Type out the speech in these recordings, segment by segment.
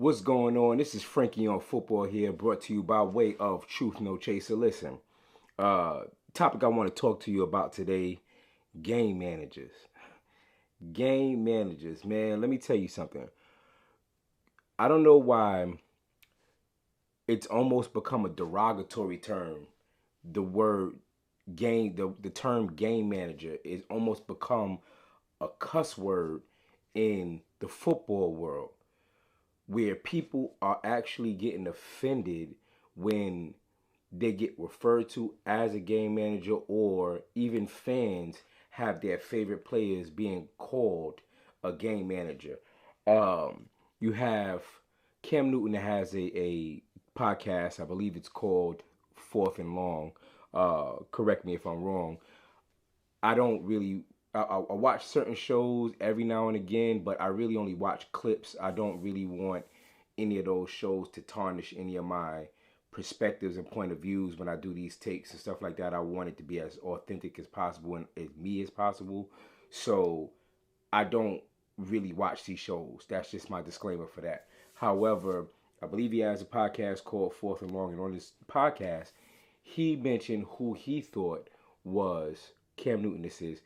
What's going on? This is Frankie on Football here, brought to you by way of Truth No Chaser. Listen, uh, topic I want to talk to you about today: game managers. Game managers, man. Let me tell you something. I don't know why it's almost become a derogatory term. The word game, the term game manager, is almost become a cuss word in the football world, where people are actually getting offended when they get referred to as a game manager, or even fans have their favorite players being called a game manager. You have Cam Newton that has a podcast. I believe it's called Fourth and Long. Correct me if I'm wrong. I don't really. I watch certain shows every now and again, but I really only watch clips. I don't really want any of those shows to tarnish any of my perspectives and point of views when I do these takes and stuff like that. I want it to be as authentic as possible and as me as possible. So I don't really watch these shows. That's just my disclaimer for that. However, I believe he has a podcast called Fourth and Long, and on this podcast, he mentioned who he thought was Cam Newton. This is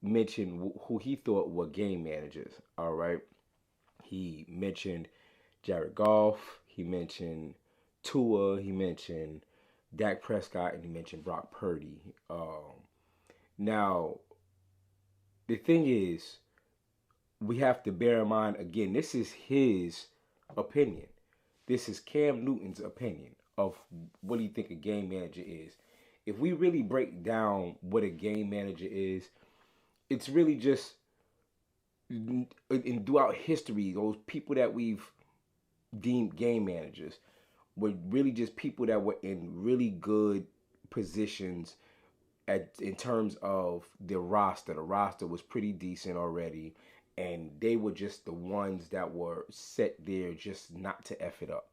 mentioned who he thought were game managers. All right, he mentioned Jared Goff. He mentioned Tua. He mentioned Dak Prescott, and he mentioned Brock Purdy. Now, the thing is, we have to bear in mind again. This is his opinion. This is Cam Newton's opinion of what he think a game manager is. If we really break down what a game manager is, it's really just throughout history, those people that we've deemed game managers were really just people that were in really good positions in terms of their roster. The roster was pretty decent already, and they were just the ones that were set there just not to F it up.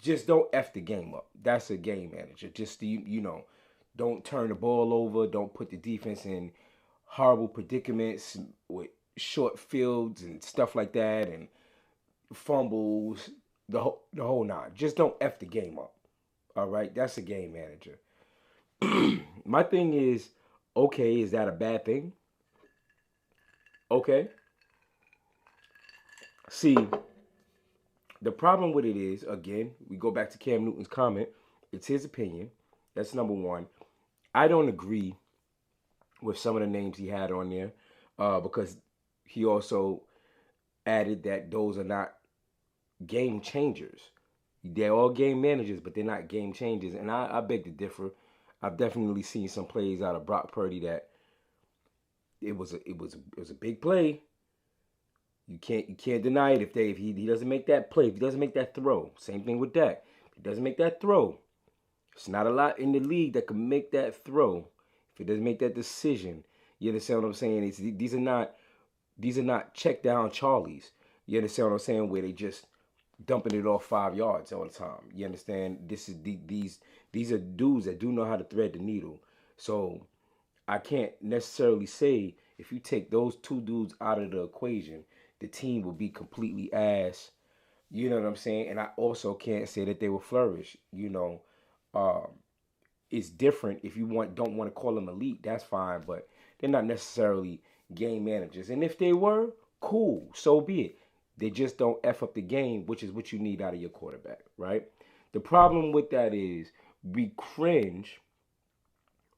Just don't F the game up. That's a game manager. Just, don't turn the ball over. Don't put the defense in horrible predicaments with short fields and stuff like that, and fumbles, the whole nine. Just don't F the game up. All right? That's a game manager. My thing is, okay, is that a bad thing? Okay. See, the problem with it is, again, we go back to Cam Newton's comment. It's his opinion. That's number one. I don't agree with some of the names he had on there, because he also added that those are not game changers. They're all game managers, but they're not game changers. And I beg to differ. I've definitely seen some plays out of Brock Purdy that it was a big play. You can't deny it if he doesn't make that play, if he doesn't make that throw. Same thing with Dak. If he doesn't make that throw, it's not a lot in the league that can make that throw. If he doesn't make that decision, you understand what I'm saying? These are not check down Charlies. You understand what I'm saying? Where they just dumping it off 5 yards all the time. You understand? These are dudes that do know how to thread the needle. So I can't necessarily say if you take those two dudes out of the equation, the team will be completely ass. You know what I'm saying? And I also can't say that they will flourish. Um, it's different if you don't want to call them elite. That's fine, but they're not necessarily game managers. And if they were, cool, so be it. They just don't F up the game, which is what you need out of your quarterback, right? The problem with that is we cringe,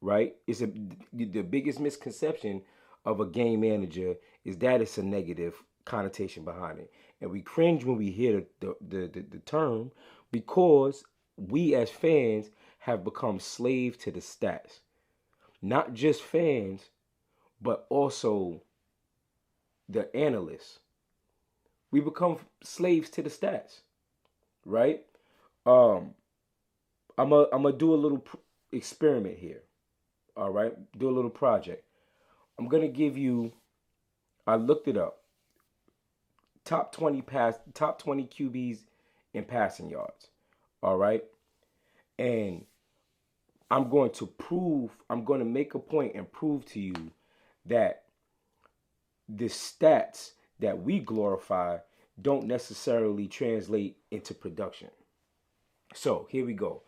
right? The biggest misconception of a game manager is that it's a negative connotation behind it. And we cringe when we hear the term, because we as fans have become slaves to the stats. Not just fans, but also the analysts. We become slaves to the stats, right? Um, I'm a do a little experiment here. All right, do a little project. I'm gonna give you. I looked it up. Top 20 QBs in passing yards. All right, and I'm going to make a point and prove to you that the stats that we glorify don't necessarily translate into production. So here we go.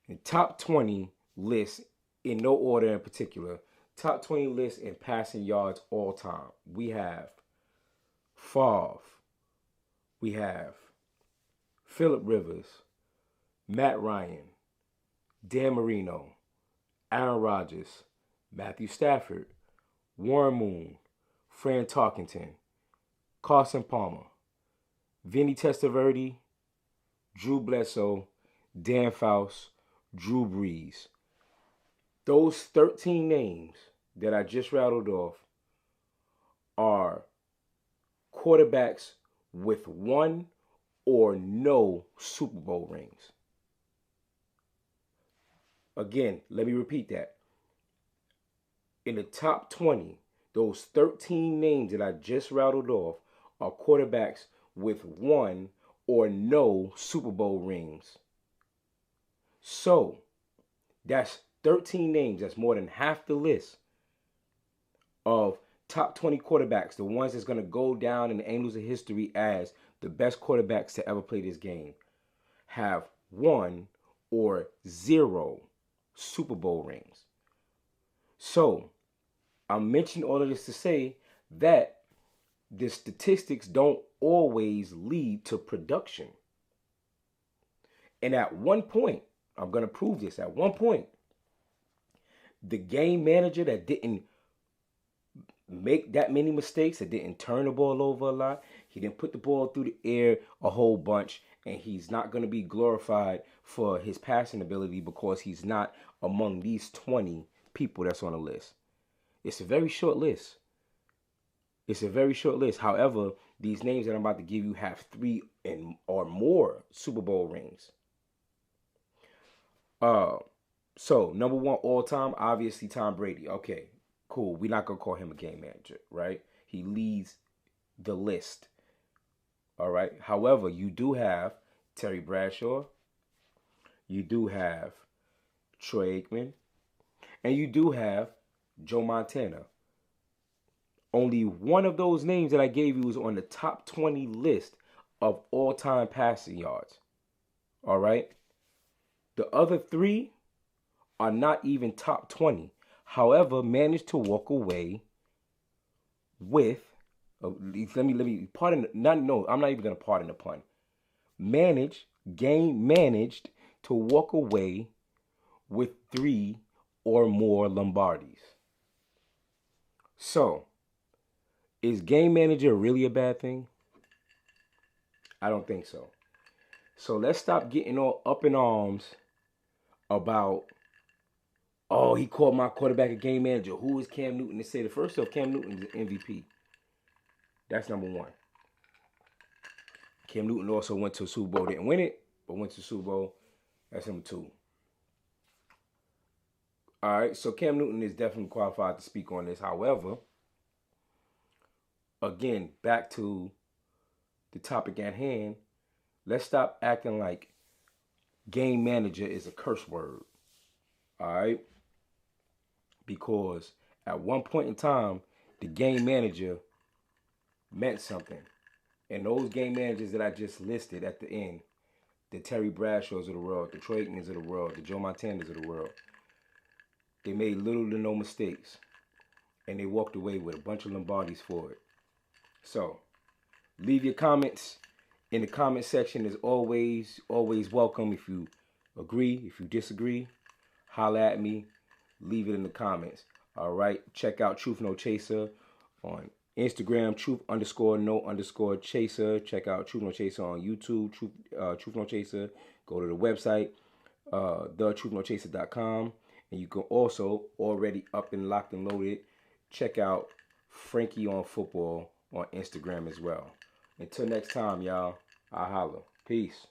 The top 20 list, in no order in particular, top 20 list in passing yards all time. We have Favre. We have Phillip Rivers, Matt Ryan, Dan Marino, Aaron Rodgers, Matthew Stafford, Warren Moon, Fran Tarkenton, Carson Palmer, Vinny Testaverde, Drew Bledsoe, Dan Fouts, Drew Brees. Those 13 names that I just rattled off are quarterbacks with one or no Super Bowl rings. Again, let me repeat that. In the top 20, those 13 names that I just rattled off are quarterbacks with one or no Super Bowl rings. So, that's 13 names. That's more than half the list of top 20 quarterbacks, the ones that's going to go down in the annals of history as the best quarterbacks to ever play this game, have one or zero Super Bowl rings. So, I'm mentioning all of this to say that the statistics don't always lead to production. And at one point, I'm going to prove this, at one point, the game manager that didn't make that many mistakes, that didn't turn the ball over a lot, he didn't put the ball through the air a whole bunch, and he's not going to be glorified for his passing ability because he's not among these 20 people that's on the list. It's a very short list. It's a very short list. However, these names that I'm about to give you have 3 or more Super Bowl rings. So number 1 all time, obviously Tom Brady. Okay, cool. We're not gonna call him a game manager, right? He leads the list. All right. However, you do have Terry Bradshaw. You do have Troy Aikman, and you do have Joe Montana. Only one of those names that I gave you is on the top 20 list of all-time passing yards. All right? The other 3 are not even top 20. However, managed to walk away with, let me pardon, no, I'm not even going to pardon the pun. Managed to walk away with 3 or more Lombardis. So, is game manager really a bad thing? I don't think so. So let's stop getting all up in arms about, oh, he called my quarterback a game manager. Who is Cam Newton to say the first of Cam Newton is an MVP? That's number 1. Cam Newton also went to a Super Bowl, didn't win it, but went to the Super Bowl. That's number 2. All right, so Cam Newton is definitely qualified to speak on this. However, again, back to the topic at hand, let's stop acting like game manager is a curse word. All right? Because at one point in time, the game manager meant something. And those game managers that I just listed at the end, the Terry Bradshaws of the world, the Troy Aikmans of the world, the Joe Montanas of the world, they made little to no mistakes. And they walked away with a bunch of Lombardis for it. So, leave your comments in the comment section. As always welcome. If you agree, if you disagree, holla at me. Leave it in the comments. All right. Check out Truth No Chaser on Instagram, Truth_No_Chaser. Check out Truth No Chaser on YouTube, Truth No Chaser. Go to the website, thetruthnochaser.com. And you can also, already up and locked and loaded, check out Frankie on Football on Instagram as well. Until next time, y'all, I holla. Peace.